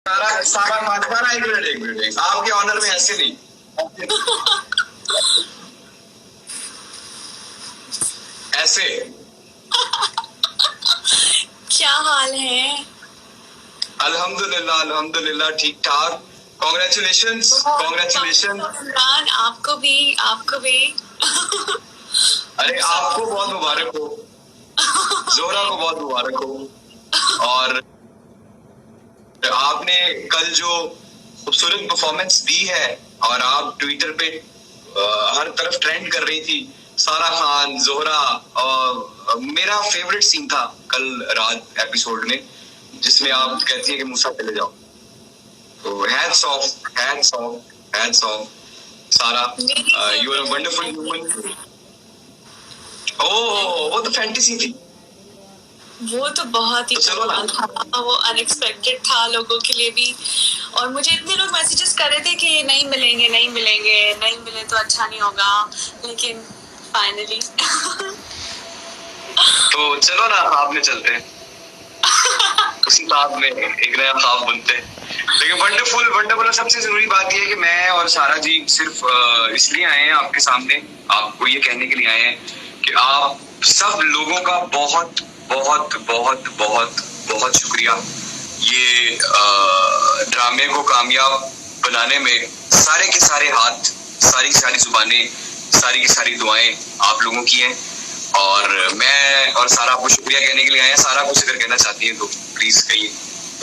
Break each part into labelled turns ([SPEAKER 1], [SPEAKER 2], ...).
[SPEAKER 1] सारा सारा सारा एक मिनट आपके ऑनर में ऐसे नहीं ऐसे।
[SPEAKER 2] क्या हाल है?
[SPEAKER 1] अल्हम्दुलिल्लाह अल्हम्दुलिल्लाह ठीक ठाक। Congratulations congratulation.
[SPEAKER 2] आपको भी आपको भी।
[SPEAKER 1] अरे आपको बहुत मुबारक हो, जोहरा को बहुत मुबारक हो। और आपने कल जो खूबसूरत परफॉर्मेंस दी है और आप ट्विटर पे हर तरफ ट्रेंड कर रही थी, सारा खान जोहरा। और मेरा फेवरेट सीन था कल रात एपिसोड में जिसमें आप कहती है कि मूसा चले जाओ। तो hats off Sara, you are a wonderful human. Oh वो तो फैंटेसी थी,
[SPEAKER 2] वो तो बहुत ही
[SPEAKER 1] तो
[SPEAKER 2] था, वो अनएक्सपेक्टेड था लोगों के लिए भी। और मुझे इतने लोग मैसेजेस कर रहे थे कि नहीं मिलेंगे नहीं मिलेंगे, नहीं मिले तो अच्छा नहीं होगा, लेकिन फाइनली
[SPEAKER 1] तो चलो ना ख्वाब में चलते हैं। उसी ख्वाब में एक नया ख्वाब बुनते हैं। लेकिन वंडरफुल वंडरफुल सबसे जरूरी बात यह है कि मैं और सारा जी सिर्फ इसलिए आए हैं आपके सामने, आपको ये कहने के लिए आए हैं कि आप सब लोगों का बहुत बहुत बहुत बहुत बहुत शुक्रिया। ये ड्रामे को कामयाब बनाने में सारे के सारे हाथ, सारी की सारी जुबानें, सारी की सारी दुआएं आप लोगों की हैं। और मैं और सारा आपको शुक्रिया कहने के लिए आए हैं। सारा कुछ अगर कहना चाहती है तो प्लीज कहिए।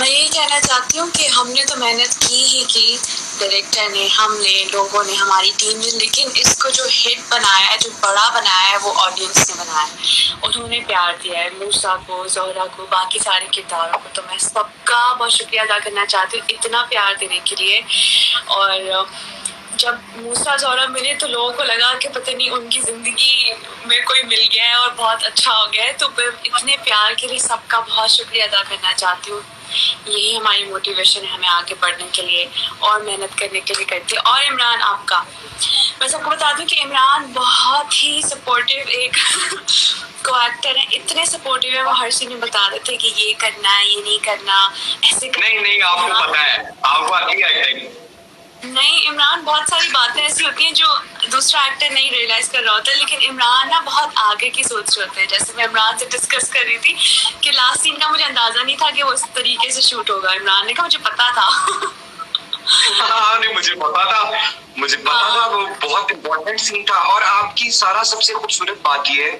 [SPEAKER 2] मैं यही कहना चाहती हूँ कि हमने तो मेहनत की ही की, डायरेक्टर ने, हमने, लोगों ने, हमारी टीम ने, लेकिन इसको जो हिट बनाया है, जो बड़ा बनाया है, वो ऑडियंस ने बनाया है। उन्होंने प्यार दिया है मूसा को, जोहरा को, बाकी सारे किरदारों को। तो मैं सबका बहुत शुक्रिया अदा करना चाहती हूँ इतना प्यार देने के लिए। और जब मूसा जोहरा मिले तो लोगों को लगा कि पता नहीं उनकी जिंदगी में कोई मिल गया है और बहुत अच्छा हो गया है। तो इतने प्यार के लिए सबका बहुत शुक्रिया अदा करना चाहती हूँ। यही हमारी मोटिवेशन है हमें आगे बढ़ने के लिए और मेहनत करने के लिए करती है। और इमरान आपका, मैं सबको बता दूं कि इमरान बहुत ही सपोर्टिव एक को एक्टर है, इतने सपोर्टिव है। वो हर चीज में बता देते कि ये करना है, ये नहीं करना, ऐसे करना।
[SPEAKER 1] नहीं आपको पता है, आपको आती है एक्टिंग।
[SPEAKER 2] नहीं, इमरान बहुत सारी बातें ऐसी होती हैं जो दूसरा एक्टर नहीं रियलाइज कर रहा होता, लेकिन इमरान ना बहुत आगे की सोच रहे होते हैं। जैसे मैं इमरान से डिस्कस कर रही थी कि लास्ट सीन का मुझे अंदाजा नहीं था कि वो इस तरीके से शूट होगा। इमरान ने कहा मुझे पता था।
[SPEAKER 1] हाँ नहीं मुझे पता था वो बहुत इम्पोर्टेंट सीन था। और आपकी सारा सबसे खूबसूरत बात ये है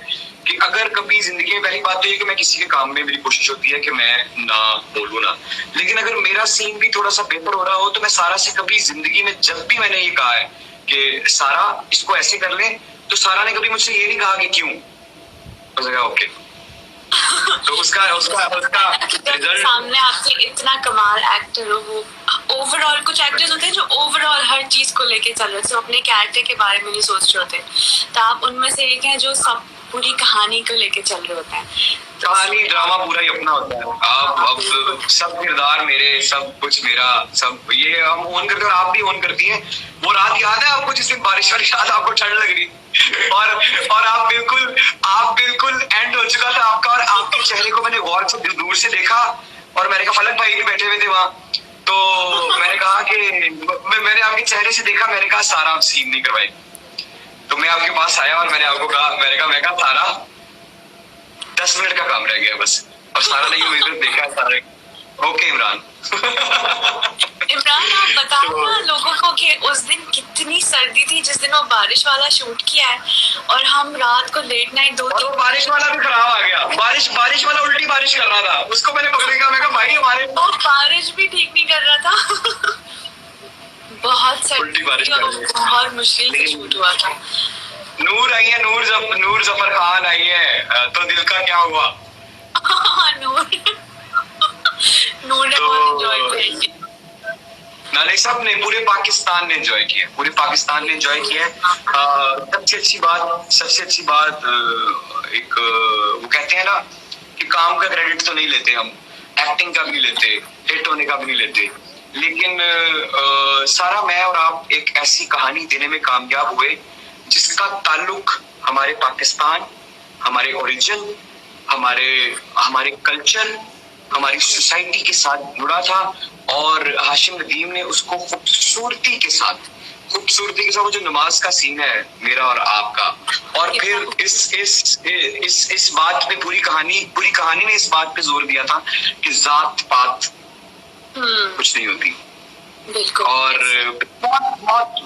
[SPEAKER 1] कि अगर कभी जिंदगी में, पहली बात तो ये कि मैं किसी के काम में मेरी कोशिश होती है कि मैं ना बोलूं ना, लेकिन अगर मेरा सीन भी थोड़ा सा बेहतर हो रहा हो तो मैं सारा से कभी जिंदगी में, जब भी मैंने ये कहा है कि सारा इसको ऐसे कर ले, तो सारा ने कभी मुझसे ये नहीं कहा कि क्यों। ओके तो उसका उसका उसका रिजल्ट
[SPEAKER 2] सामने आपके इतना कमाल एक्टर हो। वो ओवरऑल, कुछ एक्टर्स होते हैं जो ओवरऑल हर चीज को लेके चल रहे थे, अपने कैरेक्टर के बारे में नहीं सोच रहे होते, तो आप उनमें से एक हैं जो सब पूरी कहानी को लेके चल रहे होते हैं।
[SPEAKER 1] कहानी ड्रामा पूरा ही अपना होता है। आप अब सब किरदार मेरे, सब कुछ मेरा, सब ये हम ओन करते हैं और आप भी ओन करती हैं। वो रात याद है आपको जिस दिन बारिश वाली रात आपको ठंड लग रही और आप बिल्कुल एंड हो चुका था आपका, और आपके चेहरे को मैंने गौर से दूर से देखा और मैंने कहा फलक भाई भी बैठे हुए थे वहां, तो मैंने कहा कि मैंने आपके चेहरे से देखा, मैंने कहा सारा आप सीन नहीं करवाई। तो मैं आपके पास आया और मैंने आपको कहा, मैंने कहा सारा 10 मिनट का काम रह गया बस। और सारा ने ये देखा है सारे। ओके इमरान।
[SPEAKER 2] इमरान आप बताओ ना लोगों को कि उस दिन कितनी सर्दी थी जिस दिन वो बारिश वाला शूट किया है, और हम रात को लेट नाइट 2-3
[SPEAKER 1] बारिश वाला भी खराब आ गया। बारिश वाला उल्टी बारिश कर रहा था, उसको मैंने पकड़ेगा, मैं कहा भाई हमारे
[SPEAKER 2] बारिश भी ठीक नहीं कर रहा था। बहुत सर्दी, बहुत मुश्किल से शूट हुआ था।
[SPEAKER 1] नूर आई है, नूर जफर खान आई है, तो दिल का क्या हुआ। नूर ने बहुत एंजॉय किया। नहीं सब ने, पूरे पाकिस्तान ने एंजॉय किया, पूरे पाकिस्तान ने एंजॉय किया। सबसे अच्छी बात एक वो कहते हैं ना कि काम का क्रेडिट तो नहीं लेते हम, एक्टिंग का भी नहीं लेते, हिट होने का भी नहीं लेते, लेकिन सारा, मैं और आप एक ऐसी कहानी देने में कामयाब हुए जिसका ताल्लुक हमारे पाकिस्तान, हमारे ओरिजिन, हमारे कल्चर, हमारी सोसाइटी के साथ जुड़ा था। और हाशिम नदीम ने उसको खूबसूरती के साथ वो जो नमाज का सीन है मेरा और आपका, और फिर इस बात पे पूरी कहानी ने इस बात पे जोर दिया था कि जात पात कुछ नहीं होती।
[SPEAKER 2] बिल्कुल। और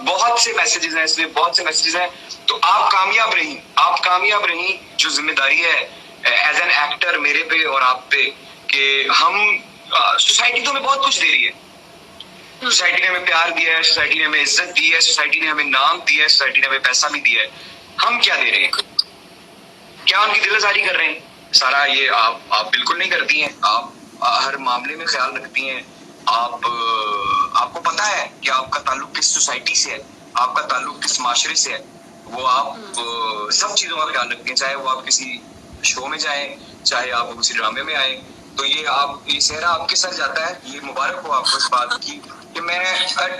[SPEAKER 1] बहुत से मैसेजेस हैं इसमें, बहुत से मैसेजेस हैं। तो आप कामयाब रही जो जिम्मेदारी है एज एन एक्टर मेरे पे और आप पे, कि हम सोसाइटी तो हमें बहुत कुछ दे रही है। सोसाइटी ने हमें प्यार दिया है, सोसाइटी ने हमें इज्जत दी है, सोसाइटी ने हमें नाम दिया है, सोसाइटी ने हमें पैसा भी दिया है। हम क्या दे रहे हैं? क्या उनकी दिलआज़ारी कर रहे हैं? सारा ये आप बिल्कुल नहीं करती हैं। आप हर मामले में ख्याल रखती हैं। आपको पता है कि आपका ताल्लुक किस सोसाइटी से है, आपका ताल्लुक किस माशरे से है। वो आप सब चीजों का ख्याल रखती हैं, चाहे वो आप किसी शो में जाए, चाहे आप किसी ड्रामे में आए। तो ये सेहरा आपके सर जाता है। ये मुबारक हो आपको इस बात की कि मैं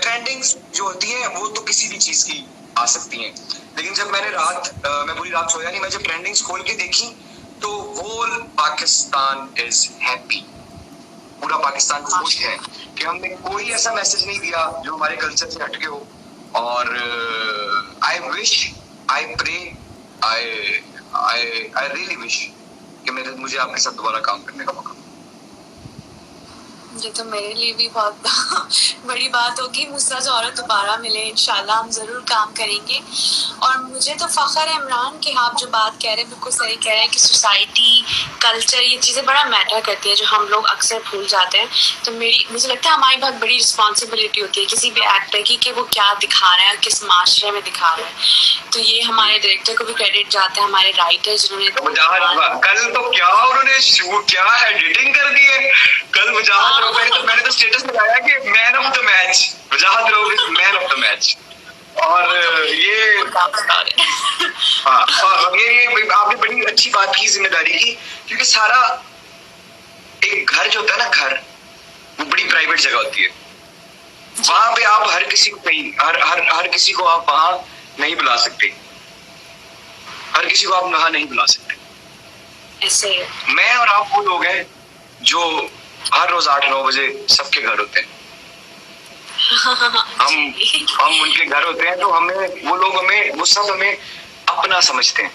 [SPEAKER 1] ट्रेंडिंग्स जो होती है वो तो किसी भी चीज की आ सकती हैं, लेकिन जब मैं पूरी रात सोया नहीं, मैं जब ट्रेंडिंग्स खोल के देखी तो होल पाकिस्तान इज हैप्पी। पूरा पाकिस्तान खुश है कि हमने कोई ऐसा मैसेज नहीं दिया जो हमारे कल्चर से हटके हो। और आई रियली विश कि मुझे आपके साथ दोबारा काम करने का मौका।
[SPEAKER 2] ये तो मेरे लिए भी बहुत बड़ी बात होगी। मूसा ज़ोहरा दोबारा मिले इंशाल्लाह, हम ज़रूर काम करेंगे। और मुझे तो फ़ख्र है इमरान कि आप जो बात कह रहे हैं बिल्कुल सही कह रहे हैं कि सोसाइटी, कल्चर, ये चीज़ें बड़ा मैटर करती है जो हम लोग अक्सर भूल जाते हैं। तो मुझे लगता है हमारी बहुत बड़ी रिस्पॉन्सिबिलिटी होती है किसी भी एक्टर की कि वो क्या दिखा रहे हैं, किस माशरे में दिखा रहे हैं। तो ये हमारे डायरेक्टर को भी क्रेडिट जाता है, हमारे राइटर जिन्होंने
[SPEAKER 1] कल तो क्या उन्होंने क्या एडिटिंग कर दी है। कल मैंने तो स्टेटस लगाया कि man of the match, Wajahat Rauf is man of the match. और ये आपने बड़ी अच्छी बात की, जिम्मेदारी की, क्योंकि सारा एक घर जो होता है ना, घर वो बड़ी प्राइवेट जगह होती है। वहां पे आप हर किसी को नहीं, हर किसी को आप वहां नहीं बुला सकते, हर किसी को आप वहां नहीं बुला सकते।
[SPEAKER 2] ऐसे
[SPEAKER 1] मैं और आप वो लोग हैं जो हर रोज 8-9 बजे सबके घर होते हैं। हम उनके घर होते हैं, तो वो सब हमें अपना समझते हैं,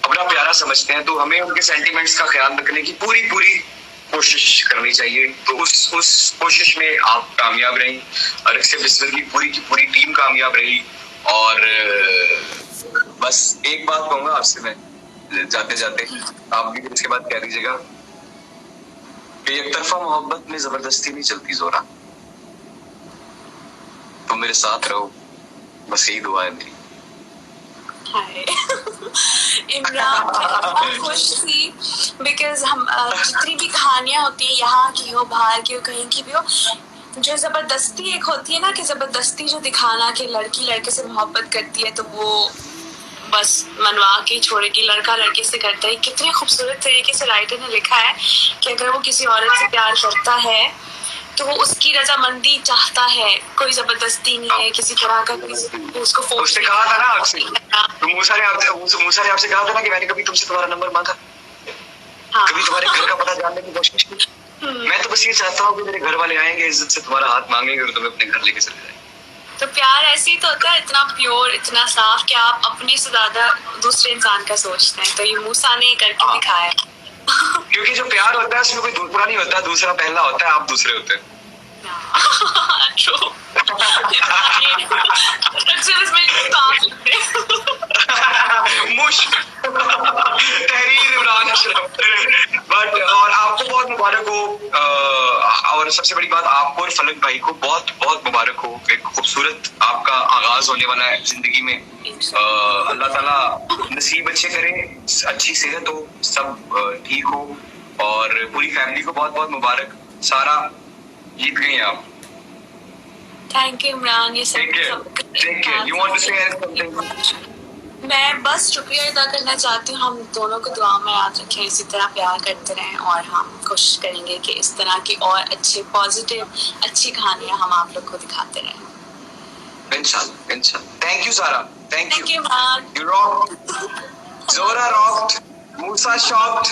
[SPEAKER 1] अपना प्यारा समझते हैं। तो हमें उनके सेंटिमेंट्स का ख्याल रखने की पूरी कोशिश करनी चाहिए। तो उस कोशिश में आप कामयाब रही, और इससे बिस्मिल की पूरी टीम कामयाब रही। और बस एक बात कहूंगा आपसे मैं जाते जाते, आप भी इसके बाद कह दीजिएगा कि एक तरफा मोहब्बत में जबरदस्ती नहीं चलती ज़ोरा, तुम मेरे साथ रहो, बस यही दुआ है मेरी।
[SPEAKER 2] इमरान मैं खुश थी बिकॉज हम जितनी भी कहानियां होती है, यहाँ की हो, बाहर की हो, कहीं की भी हो, जो जबरदस्ती एक होती है ना, कि जबरदस्ती जो दिखाना कि लड़की लड़के से मोहब्बत करती है तो वो बस मनवा के छोड़ेगी, लड़का लड़के से करता है। कितने खूबसूरत तरीके से राइटर ने लिखा है कि अगर वो किसी औरत से प्यार करता है तो वो उसकी रजामंदी चाहता है, कोई जबरदस्ती नहीं है किसी तरह का, उसको फोर्स।
[SPEAKER 1] कहा था ना आपसे, तो मूसा ने आपसे कहा था ना कि मैंने कभी तुमसे तुम्हारा नंबर मांगा, कभी तुम्हारे घर का पता जानने की कोशिश की। मैं तो बस ये चाहता हूँ कि मेरे घर वाले आएंगे, इज्जत से तुम्हारा हाथ मांगेंगे और तुम्हें अपने घर लेके चले जाएंगे।
[SPEAKER 2] तो प्यार ऐसे ही तो होता है, इतना प्योर, इतना साफ कि आप अपने से ज्यादा दूसरे इंसान का सोचते हैं। तो ये मूसा ने करके दिखाया।
[SPEAKER 1] क्योंकि जो प्यार होता है उसमें कोई दूसरा नहीं होता, दूसरा पहला होता है, आप दूसरे होते हैं। बट और आपको बहुत मुबारक हो, और सबसे बड़ी बात आपको और फलक भाई को बहुत बहुत मुबारक हो। एक खूबसूरत आपका आगाज होने वाला है जिंदगी में। अल्लाह ताला नसीब अच्छे करे, अच्छी सेहत हो, सब ठीक हो, और पूरी फैमिली को बहुत बहुत मुबारक। सारा जीत गई आप।
[SPEAKER 2] Thank you Imran. ये सब
[SPEAKER 1] You want to say something?
[SPEAKER 2] मैं बस शुक्रिया अदा करना चाहती हूँ। हम दोनों को दुआ में याद रखें, इसी तरह प्यार करते रहें, और हम कोशिश करेंगे कि इस तरह की और अच्छी कहानियां हम आप लोग को दिखाते रहें।
[SPEAKER 1] इंशाल्लाह। थैंक यू सारा, thank you.
[SPEAKER 2] Imran.
[SPEAKER 1] You rocked. Zora rocked. Musa shocked.